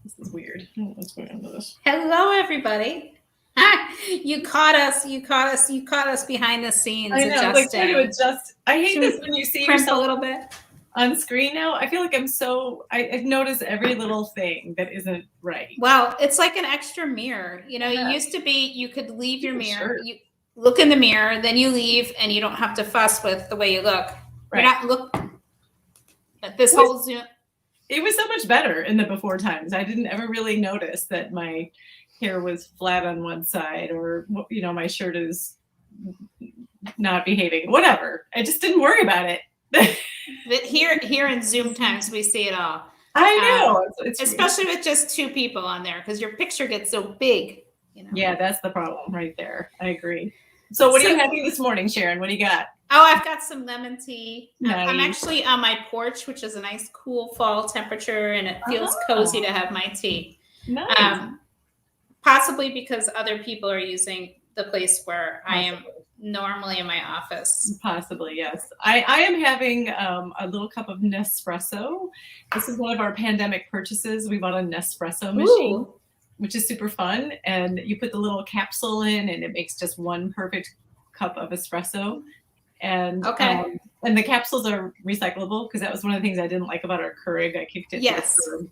This is weird. I don't know what's going on with this. Hello, everybody. You caught us. You caught us. You caught us behind the scenes I know, like trying to adjusting. adjust. I hate Should this we when you see Crimp a yourself little bit. on screen now. I feel like I notice every little thing that isn't right. Well, it's like an extra mirror. You know, Yeah. it used to be you could leave your Even mirror, shirt. you look in the mirror, then you leave, and you don't have to fuss with the way you look. Right. You're not look at this whole Zoom. It was so much better in the before times. I didn't ever really notice that my hair was flat on one side, or my shirt is not behaving. Whatever. I just didn't worry about it. But here in Zoom times, we see it all. I know, especially with just two people on there, because your picture gets so big. You know? Yeah, that's the problem right there. I agree. So what are you having this morning, Sharon? What do you got? Oh, I've got some lemon tea. Nice. I'm actually on my porch, which is a nice cool fall temperature, and it feels cozy to have my tea. Nice. Possibly because other people are using the place where I am normally in my office. Possibly, yes. I am having a little cup of Nespresso. This is one of our pandemic purchases. We bought a Nespresso machine, which is super fun. And you put the little capsule in, and it makes just one perfect cup of espresso. And and the capsules are recyclable, because that was one of the things I didn't like about our Keurig. I kicked it to the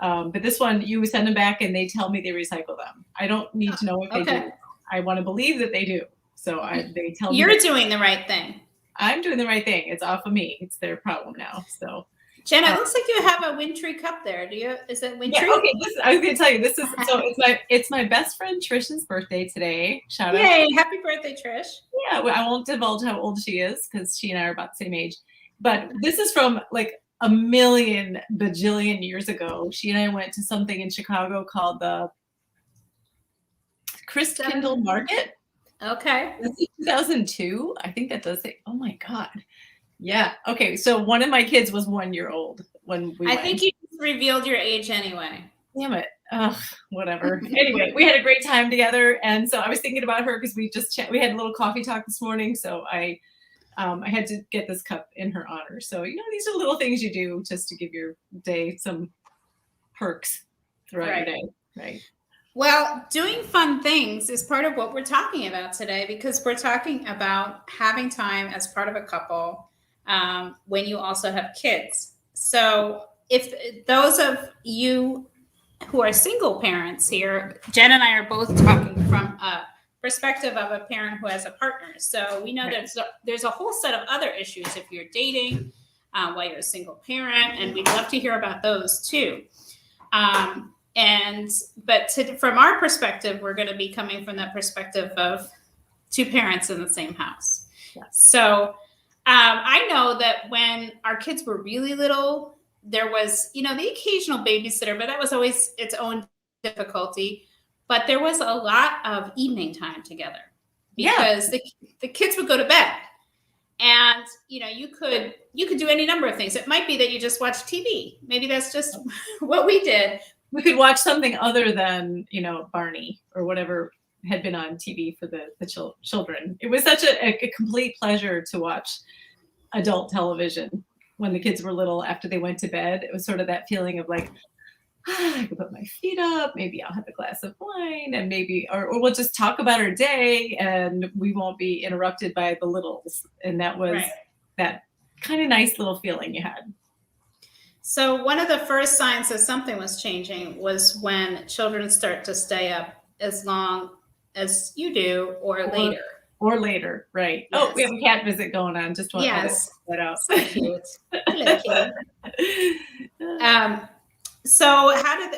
curb. But this one, you send them back, and they tell me they recycle them. I don't need to know if they do. I want to believe that they do. So they tell me. You're doing the right thing. I'm doing the right thing. It's off of me. It's their problem now. So, Jenna, it looks like you have a Wintry cup there. Do you? Is it Wintry? Yeah, okay. I was going to tell you. This is it's my best friend Trish's birthday today. Shout out! Yay! Happy birthday, Trish. Yeah, I won't divulge how old she is, because she and I are about the same age. But this is from like a million bajillion years ago. She and I went to something in Chicago called the Christkindl Market. Okay. This is 2002. I think that does say, oh my God. Yeah. Okay. So one of my kids was 1 year old when we went. I think you just revealed your age anyway. Damn it. Ugh, whatever. Anyway, we had a great time together. And so I was thinking about her, because we had a little coffee talk this morning. So I had to get this cup in her honor. So, these are little things you do just to give your day some perks throughout your day. Right. Well, doing fun things is part of what we're talking about today, because we're talking about having time as part of a couple when you also have kids. So if those of you who are single parents here, Jen and I are both talking from a perspective of a parent who has a partner. So we know there's a whole set of other issues if you're dating while you're a single parent, and we'd love to hear about those too. From our perspective, we're going to be coming from that perspective of two parents in the same house. Yeah. So I know that when our kids were really little, there was, the occasional babysitter, but that was always its own difficulty. But there was a lot of evening time together, because the kids would go to bed, and you could do any number of things. It might be that you just watch TV. Maybe that's just what we did. We could watch something other than, Barney or whatever had been on TV for the children. It was such a complete pleasure to watch adult television when the kids were little after they went to bed. It was sort of that feeling of like, I can put my feet up, maybe I'll have a glass of wine, and maybe, or we'll just talk about our day, and we won't be interrupted by the littles. And that was that kind of nice little feeling you had. So one of the first signs that something was changing was when children start to stay up as long as you do, or later. Or later, right. Yes. Oh, we have a cat visit going on. Just want to point that out. So cute. Hello, kitty. So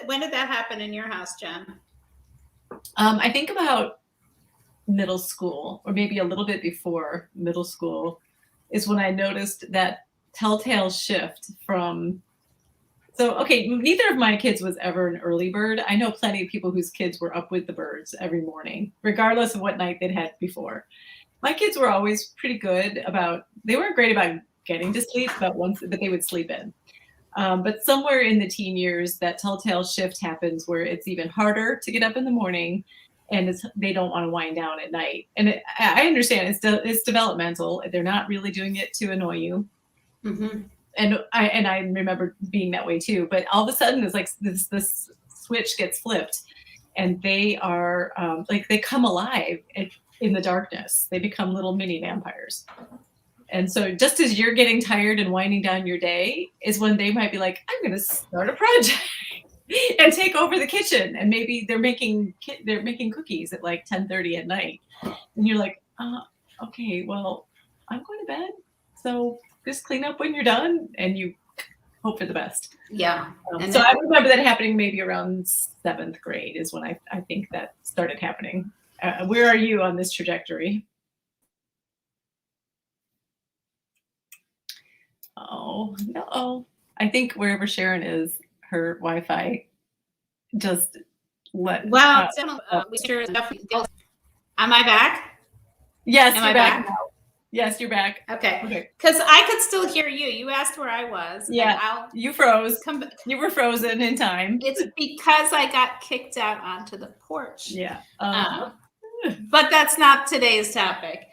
when did that happen in your house, Jen? I think about middle school, or maybe a little bit before middle school, is when I noticed that telltale shift from. So, okay, neither of my kids was ever an early bird. I know plenty of people whose kids were up with the birds every morning, regardless of what night they'd had before. My kids were always pretty good they weren't great about getting to sleep, but they would sleep in. But somewhere in the teen years, that telltale shift happens where it's even harder to get up in the morning, and they don't want to wind down at night. And I understand it's developmental. They're not really doing it to annoy you. Mm-hmm. And I remember being that way too. But all of a sudden, it's like this switch gets flipped, and they are like they come alive in the darkness. They become little mini vampires. And so just as you're getting tired and winding down your day is when they might be like, I'm going to start a project and take over the kitchen. And maybe they're making cookies at like 10:30 at night. And you're like, okay, well, I'm going to bed. So just clean up when you're done and you hope for the best. Yeah. So I remember that happening maybe around 7th grade is when I think that started happening. Where are you on this trajectory? Oh, no. I think wherever Sharon is, her Wi-Fi just let. Well, am I back? Yes, you're back now. Yes, you're back. Okay. Because I could still hear you. You asked where I was. Yeah, you froze. You were frozen in time. It's because I got kicked out onto the porch. Yeah. But that's not today's topic.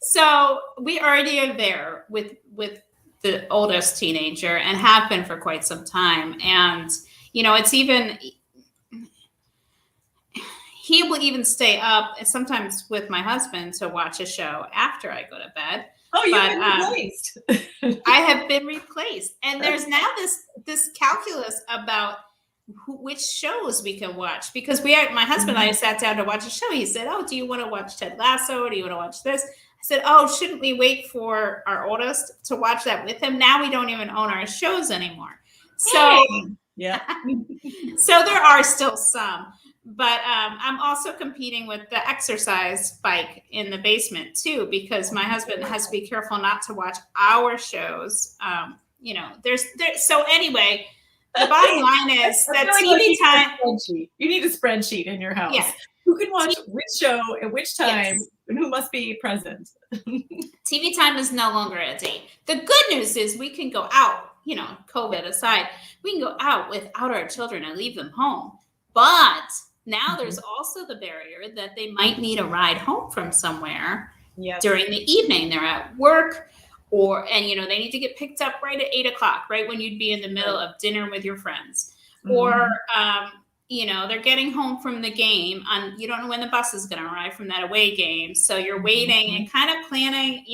So we already are there with the oldest teenager and have been for quite some time. And, it's even, he will even stay up sometimes with my husband to watch a show after I go to bed. Oh, you've been replaced. I have been replaced. And there's now this calculus about which shows we can watch, because my husband and I sat down to watch a show. He said, oh, do you want to watch Ted Lasso? Do you want to watch this? I said, oh, shouldn't we wait for our oldest to watch that with him? Now we don't even own our shows anymore. So yeah. So there are still some, but I'm also competing with the exercise bike in the basement too, because my husband has to be careful not to watch our shows. So anyway, the bottom line is that TV time. You need a spreadsheet in your house. Yeah. Who can watch which show at which time and who must be present. TV time is no longer a date. The good news is we can go out, COVID aside, we can go out without our children and leave them home. But now there's also the barrier that they might need a ride home from somewhere during the evening. They're at work. And they need to get picked up right at 8:00, right when you'd be in the middle of dinner with your friends. Or, they're getting home from the game and you don't know when the bus is going to arrive from that away game. So you're waiting and kind of planning,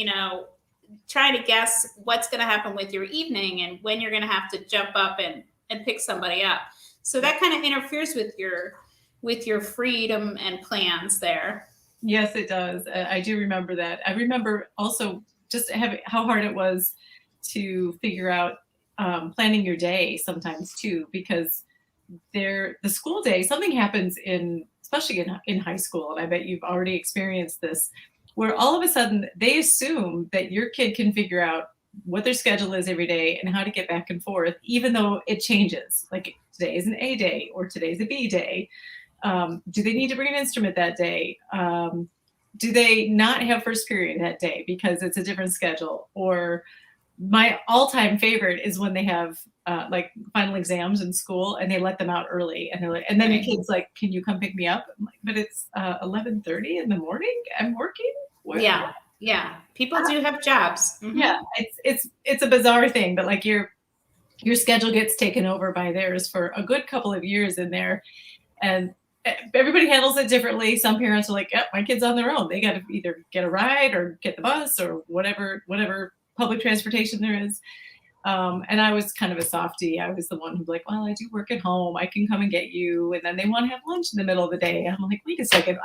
trying to guess what's going to happen with your evening and when you're going to have to jump up and pick somebody up. So that kind of interferes with your freedom and plans there. Yes, it does. I do remember that. I remember also just how hard it was to figure out planning your day sometimes too, because the school day, something happens especially in high school, and I bet you've already experienced this, where all of a sudden they assume that your kid can figure out what their schedule is every day and how to get back and forth, even though it changes. Like today is an A day or today's a B day. Do they need to bring an instrument that day? Do they not have first period that day because it's a different schedule? Or my all-time favorite is when they have like final exams in school and they let them out early and they're like, and then your kid's like, can you come pick me up? I'm like, but it's 11:30 in the morning. I'm working. Yeah. People do have jobs. Mm-hmm. Yeah. It's a bizarre thing, but like your schedule gets taken over by theirs for a good couple of years in there. And everybody handles it differently. Some parents are like, yep, my kid's on their own. They got to either get a ride or get the bus or whatever public transportation there is. And I was kind of a softie. I was the one who's like, well, I do work at home. I can come and get you. And then they want to have lunch in the middle of the day. I'm like, wait a second.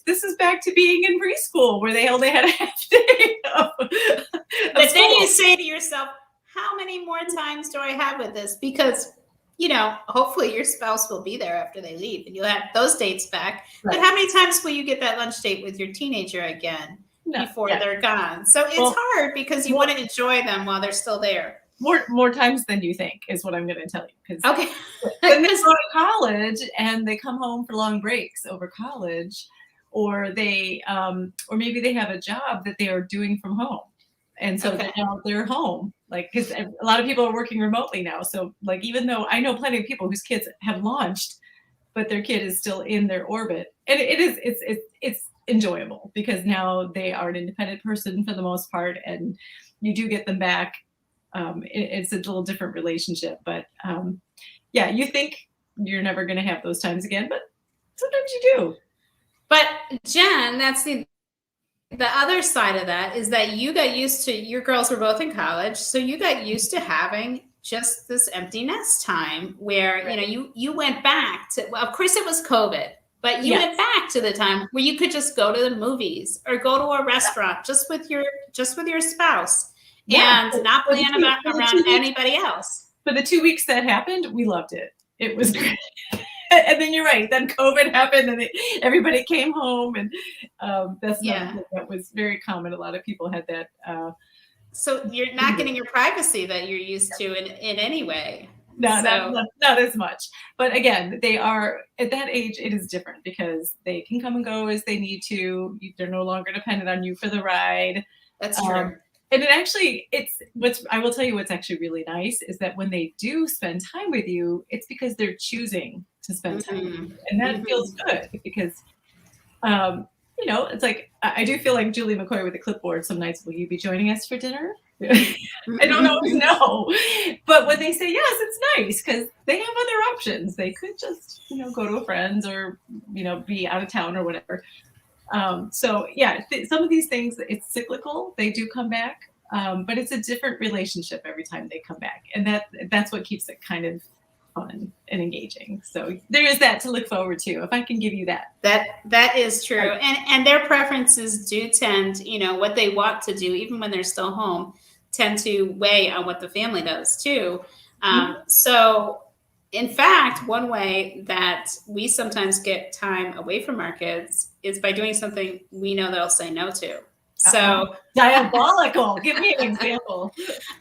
This is back to being in preschool where they only had a half day of But then you say to yourself, how many more times do I have with this? Because hopefully your spouse will be there after they leave and you'll have those dates back. Right. But how many times will you get that lunch date with your teenager again before they're gone? So it's hard because you want to enjoy them while they're still there. More times than you think is what I'm going to tell you. Okay. When they go to college and they come home for long breaks over college, or they, or maybe they have a job that they are doing from home. And so they're home, like, because a lot of people are working remotely now. So like, even though I know plenty of people whose kids have launched, but their kid is still in their orbit, and it's enjoyable because now they are an independent person for the most part, and you do get them back. It's a little different relationship, but yeah, you think you're never going to have those times again, but sometimes you do. But Jen, that's the other side of that is that you got used to, your girls were both in college, so you got used to having just this empty nest time where, Right. you went back to, well, of course it was COVID, but you Yes. went back to the time where you could just go to the movies or go to a restaurant just with your spouse Yeah. and not For the plan two- about for the around 2 weeks- anybody else. For the 2 weeks that happened, we loved it. It was great. And then you're right. Then COVID happened, and everybody came home, and that's Yeah. something that was very common. A lot of people had that. So you're not getting your privacy that you're used to in any way. No, So- not as much. But again, they are at that age. It is different because they can come and go as they need to. They're no longer dependent on you for the ride. That's true. And it actually, I will tell you what's actually really nice is that when they do spend time with you, it's because they're choosing to spend time with you. And that feels good because, it's like, I do feel like Julie McCoy with the clipboard some nights. Will you be joining us for dinner? I don't always know. But when they say yes, it's nice because they have other options. They could just, go to a friend's or, be out of town or whatever. So yeah, some of these things, it's cyclical. They do come back, but it's a different relationship every time they come back. And that's what keeps it kind of fun and engaging. So there is that to look forward to, if I can give you that. That is true. And their preferences do tend, what they want to do, even when they're still home, tend to weigh on what the family does too. So in fact, one way that we sometimes get time away from our kids is by doing something we know they'll say no to. So diabolical. Give me an example.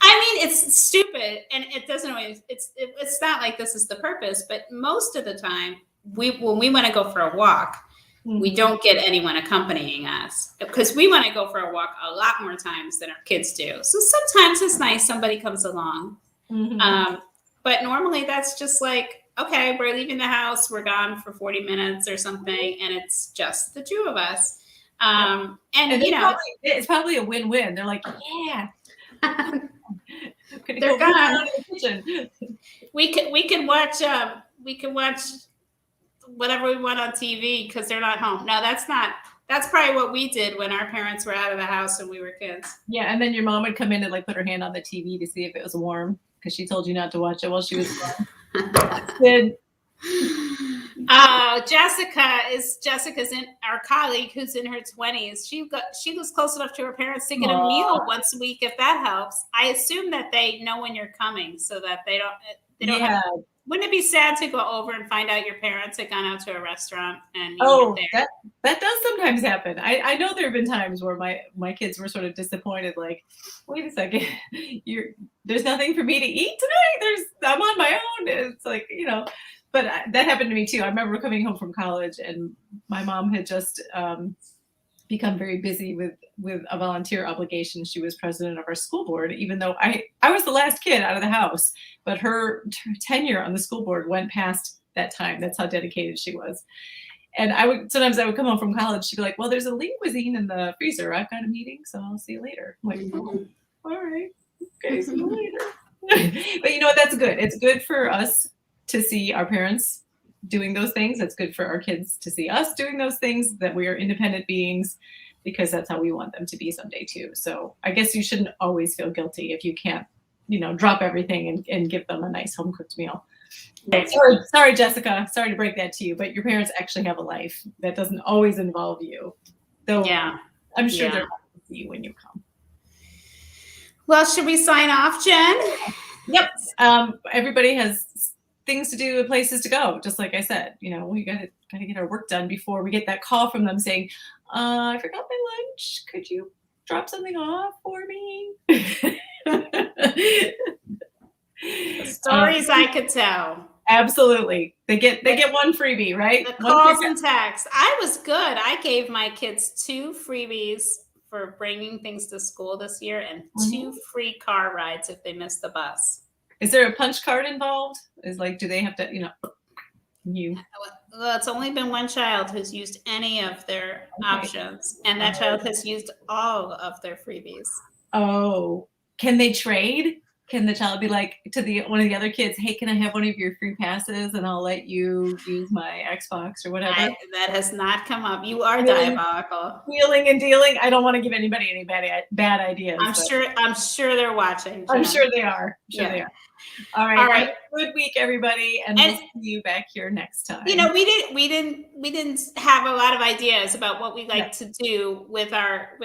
I mean, it's stupid, and it doesn't always. It's not like this is the purpose, but most of the time, when we want to go for a walk, we don't get anyone accompanying us because we want to go for a walk a lot more times than our kids do. So sometimes it's nice somebody comes along, but normally that's just like, okay, we're leaving the house, we're gone for 40 minutes or something, and it's just the two of us. And it's probably a win-win. They're like, yeah, they're gone. We can watch whatever we want on TV because they're not home. No, that's probably what we did when our parents were out of the house and we were kids. Yeah, and then your mom would come in and like put her hand on the TV to see if it was warm because she told you not to watch it while she was gone. Jessica's in our colleague who's in her 20s. She was close enough to her parents to get a meal once a week if that helps. I assume that they know when you're coming so that they don't have, wouldn't it be sad to go over and find out your parents had gone out to a restaurant and you weren't there? That does sometimes happen. I know there have been times where my kids were sort of disappointed, like, wait a second, there's nothing for me to eat tonight. I'm on my own. It's like, but that happened to me too. I remember coming home from college and my mom had just become very busy with a volunteer obligation. She was president of our school board, even though I was the last kid out of the house, but her tenure on the school board went past that time. That's how dedicated she was. And sometimes I would come home from college. She'd be like, well, there's a lean cuisine in the freezer. I've got a meeting, so I'll see you later. I'm like, oh, all right. Okay, see you later. But you know what? That's good. It's good for us to see our parents doing those things. It's good for our kids to see us doing those things, that we are independent beings, because that's how we want them to be someday too. So I guess you shouldn't always feel guilty if you can't, drop everything and give them a nice home cooked meal. Sorry, Jessica. Sorry to break that to you, but your parents actually have a life that doesn't always involve you. Though yeah, I'm sure they're happy to see you when you come. Well, should we sign off, Jen? Yep. Everybody has things to do and places to go. Just like I said, we gotta get our work done before we get that call from them saying, I forgot my lunch. Could you drop something off for me? Stories I could tell. Absolutely. They get one freebie, right? The calls and texts. I was good. I gave my kids 2 freebies for bringing things to school this year and 2 free car rides if they missed the bus. Is there a punch card involved? Do they have to, Well, it's only been one child who's used any of their options, and that child has used all of their freebies. Oh, can they trade? can the child be like to one of the other kids, hey, can I have one of your free passes and I'll let you use my Xbox or whatever? That has not come up. You are Wheeling- diabolical. Wheeling and dealing. I don't want to give anybody any bad ideas. I'm sure they're watching. I'm Jen. sure they are. They are. All right. All right. Have a good week, everybody, and we'll see you back here next time. You know, we didn't have a lot of ideas about what we like to do with our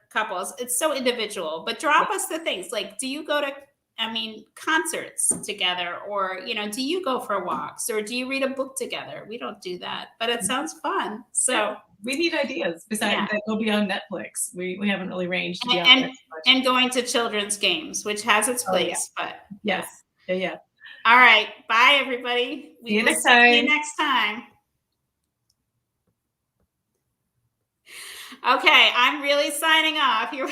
couples. It's so individual, but drop us the things like, do you go to concerts together, or do you go for walks, or do you read a book together? We don't do that, but it sounds fun. So we need ideas besides that go beyond Netflix. We haven't really ranged beyond that much. And going to children's games, which has its place. But yes. Yeah. All right. Bye, everybody. See you next time. See you next time. Okay, I'm really signing off. Here.